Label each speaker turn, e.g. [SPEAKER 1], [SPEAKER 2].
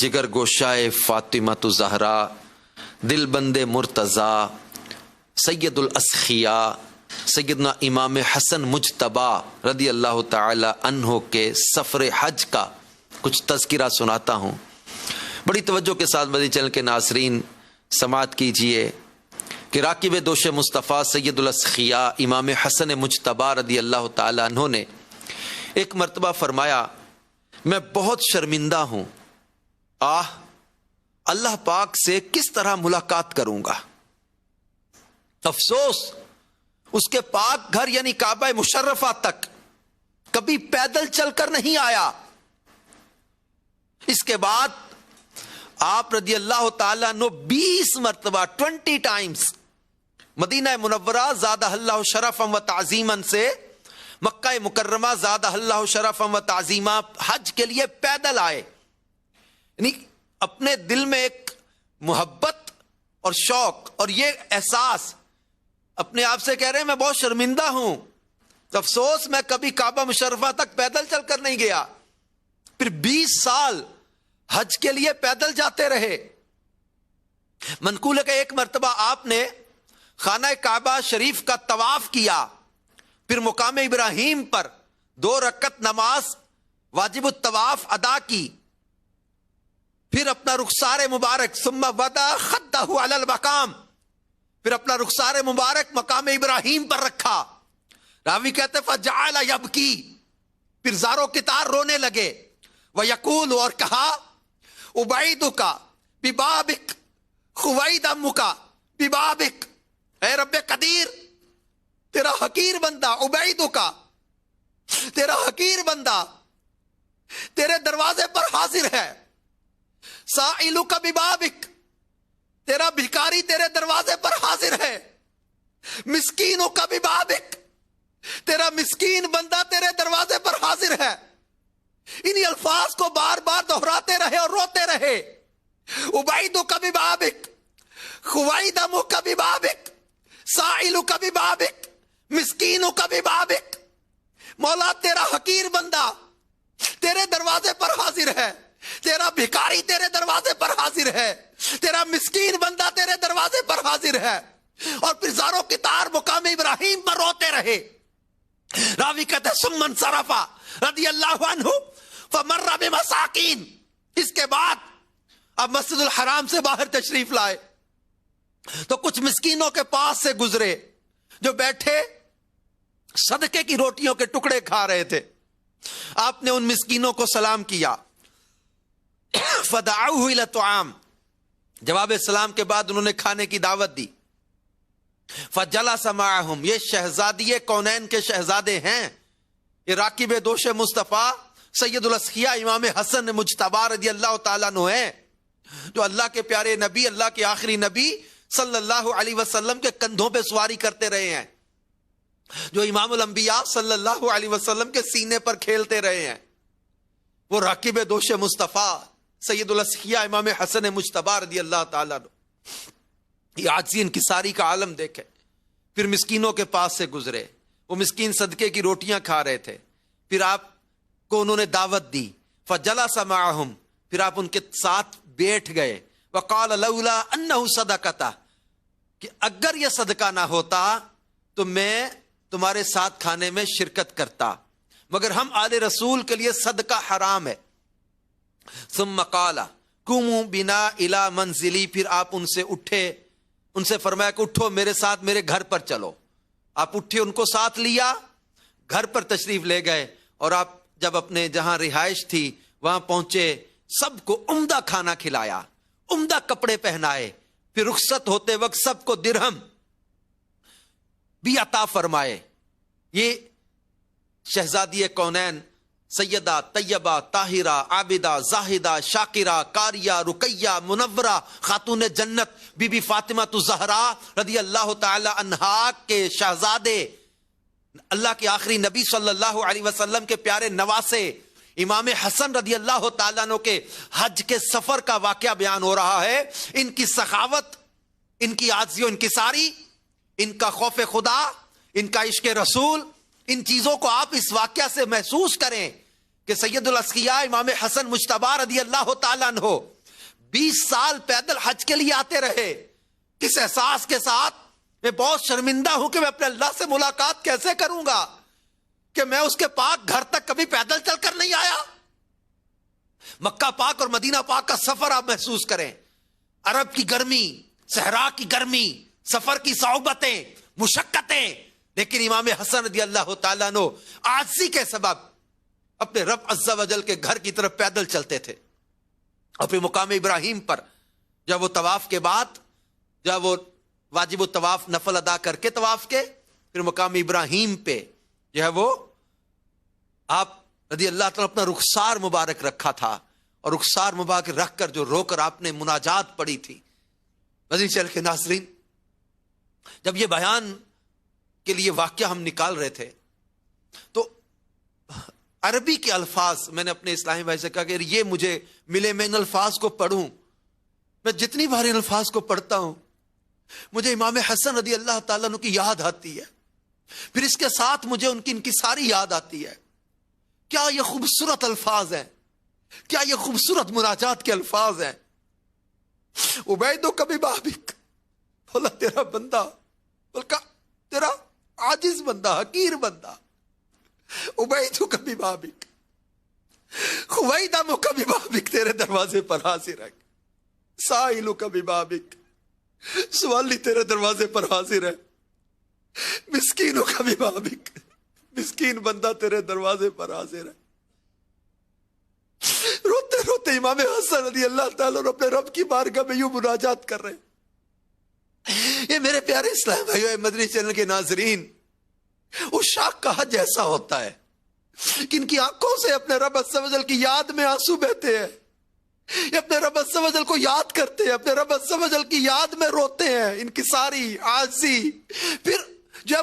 [SPEAKER 1] جگر گوشائے فاطمہ زہرا، دل بند مرتضیٰ، سید الاسخیاء سیدنا امام حسن مجتبی رضی اللہ تعالی عنہ کے سفر حج کا کچھ تذکرہ سناتا ہوں۔ بڑی توجہ کے ساتھ مدنی چینل کے ناظرین سماعت کیجئے کہ راکب دوش مصطفیٰ سید الاسخیاء امام حسن مجتبی رضی اللہ تعالی عنہ نے ایک مرتبہ فرمایا، میں بہت شرمندہ ہوں، اللہ پاک سے کس طرح ملاقات کروں گا۔ افسوس اس کے پاک گھر یعنی کعبہ مشرفہ تک کبھی پیدل چل کر نہیں آیا۔ اس کے بعد آپ رضی اللہ تعالیٰ عنہ 20 مرتبہ 20 ٹائمز مدینہ منورہ زادہ اللہ شرفا و تعظیما سے مکہ مکرمہ زادہ اللہ شرفا و تعظیما حج کے لیے پیدل آئے، یعنی اپنے دل میں ایک محبت اور شوق اور یہ احساس، اپنے آپ سے کہہ رہے ہیں میں بہت شرمندہ ہوں، افسوس میں کبھی کعبہ مشرفہ تک پیدل چل کر نہیں گیا۔ پھر 20 سال حج کے لیے پیدل جاتے رہے۔ منقول ہے کہ ایک مرتبہ آپ نے خانہ کعبہ شریف کا طواف کیا، پھر مقام ابراہیم پر 2 رکعت نماز واجب الطواف ادا کی، پھر اپنا رخسار مبارک ثم وضع خدہ علی المقام، پھر اپنا رخسار مبارک مقام ابراہیم پر رکھا۔ راوی کہتے فجعل یبکی، پھر زاروں کی تار رونے لگے، ویقول، اور کہا ابعیدک ببابک خوید امک ببابک، اے رب قدیر تیرا حقیر بندہ، ابعیدک تیرا حقیر بندہ تیرے دروازے پر حاضر ہے، سائلک ببابک تیرا بھکاری تیرے دروازے پر حاضر ہے، مسکینک ببابک تیرا مسکین بندہ تیرے دروازے پر حاضر ہے۔ انہی الفاظ کو بار بار دہراتے رہے اور روتے رہے، ابعیدک ببابک خویدمک ببابک سائلک ببابک مسکینک ببابک، مولا تیرا حقیر بندہ تیرے دروازے پر حاضر ہے، تیرا بھکاری تیرے دروازے پر حاضر ہے، تیرا مسکین بندہ تیرے دروازے پر حاضر ہے۔ اور پھر زاروں کی تار مقام ابراہیم پر روتے رہے۔ راوی کہتے ثم انصرف رضی اللہ عنہ فمر بمساکین، اس کے بعد اب مسجد الحرام سے باہر تشریف لائے تو کچھ مسکینوں کے پاس سے گزرے جو بیٹھے صدقے کی روٹیوں کے ٹکڑے کھا رہے تھے۔ آپ نے ان مسکینوں کو سلام کیا، فدعوه الى الطعام، جواب سلام کے بعد انہوں نے کھانے کی دعوت دی۔ فجلس معهم، یہ شہزادی کونین کے شہزادے ہیں، یہ راکب دوش مصطفیٰ سید الاسخیاء امام حسن مجتبی رضی اللہ تعالیٰ عنہ ہیں، جو اللہ کے پیارے نبی، اللہ کے آخری نبی صلی اللہ علیہ وسلم کے کندھوں پہ سواری کرتے رہے ہیں، جو امام الانبیاء صلی اللہ علیہ وسلم کے سینے پر کھیلتے رہے ہیں۔ وہ راکب دوش مصطفیٰ سید الاسخیاء امام حسن مجتبی رضی اللہ تعالیٰ عنہ، یہ عاجزی انکساری کا عالم دیکھے۔ پھر مسکینوں کے پاس سے گزرے، وہ مسکین صدقے کی روٹیاں کھا رہے تھے، پھر آپ کو انہوں نے دعوت دی، فجلس معهم، پھر آپ ان کے ساتھ بیٹھ گئے، وقال لولا انہ صدقۃ، کہ اگر یہ صدقہ نہ ہوتا تو میں تمہارے ساتھ کھانے میں شرکت کرتا، مگر ہم آل رسول کے لیے صدقہ حرام ہے۔ ثم قال قوموا بنا الى منزلی، پھر آپ ان سے اٹھے، ان سے فرمایا کہ اٹھو میرے ساتھ میرے گھر پر چلو۔ آپ اٹھے، ان کو ساتھ لیا، گھر پر تشریف لے گئے، اور آپ جب اپنے جہاں رہائش تھی وہاں پہنچے، سب کو عمدہ کھانا کھلایا، عمدہ کپڑے پہنائے، پھر رخصت ہوتے وقت سب کو درہم بھی عطا فرمائے۔ یہ شہزادی کونین سیدہ طیبہ طاہرہ عابدہ زاہدہ شاکرہ قاریہ رقیہ منورہ خاتون جنت بی بی فاطمہ الزہرا رضی اللہ تعالی عنہا کے شہزادے، اللہ کے آخری نبی صلی اللہ علیہ وسلم کے پیارے نواسے امام حسن رضی اللہ تعالیٰ عنہ کے حج کے سفر کا واقعہ بیان ہو رہا ہے۔ ان کی سخاوت، ان کی عاجزی و انکساری، ان کا خوف خدا، ان کا عشق رسول، ان چیزوں کو آپ اس واقعہ سے محسوس کریں کہ سید الاسخیاء امام حسن مجتبی رضی اللہ تعالیٰ عنہ 20 سال پیدل حج کے لیے آتے رہے، کس احساس کے ساتھ؟ میں بہت شرمندہ ہوں کہ میں اپنے اللہ سے ملاقات کیسے کروں گا کہ میں اس کے پاک گھر تک کبھی پیدل چل کر نہیں آیا۔ مکہ پاک اور مدینہ پاک کا سفر آپ محسوس کریں، عرب کی گرمی، صحرا کی گرمی، سفر کی صعوبتیں، مشقتیں، لیکن امام حسن رضی اللہ تعالیٰ عنہ عاجزی کے سبب اپنے رب عز و جل کے گھر کی طرف پیدل چلتے تھے۔ اور پھر مقام ابراہیم پر جب وہ طواف کے بعد، جب وہ واجب الطواف نفل ادا کر کے طواف کے، پھر مقام ابراہیم پہ جو ہے وہ آپ رضی اللہ تعالیٰ اپنا رخسار مبارک رکھا تھا، اور رخسار مبارک رکھ کر جو رو کر آپ نے مناجات پڑھی تھی۔ مدنی چینل کے ناظرین، جب یہ بیان کے لیے واقعہ ہم نکال رہے تھے تو عربی کے الفاظ میں نے اپنے اسلامی بھائی سے کہا کہ یہ مجھے ملے، میں ان الفاظ کو پڑھوں۔ میں جتنی بار ان الفاظ کو پڑھتا ہوں مجھے امام حسن رضی اللہ تعالیٰ عنہ کی یاد آتی ہے، پھر اس کے ساتھ مجھے ان کی انکساری یاد آتی ہے۔ کیا یہ خوبصورت الفاظ ہیں، کیا یہ خوبصورت مناجات کے الفاظ ہیں۔ عبید کبھی بابک، بولا تیرا بندہ، بلکہ تیرا عاجز بندہ، حقیر بندہ، عبید کبھی بابک، خویدم کبھی بابک، تیرے دروازے پر حاضر ہے۔ سائل کبھی بابک، سوالی تیرے دروازے پر حاضر ہے۔ مسکین کبھی بابک، مسکین بندہ تیرے دروازے پر حاضر ہے۔ روتے روتے امام حسن رضی اللہ تعالیٰ اپنے رب کی بارگاہ میں یوں مناجات کر رہے ہیں۔ یہ میرے پیارے اسلام بھائیو، مدنی چینل کے ناظرین، اس شاخ کا حج ایسا ہوتا ہے کہ ان کی آنکھوں سے اپنے رب عز و جل کی یاد میں آنسو بہتے ہیں، یہ اپنے رب عز و جل کو یاد کرتے ہیں، اپنے رب عز و جل کی یاد میں روتے ہیں، انکساری، عاجزی، پھر جب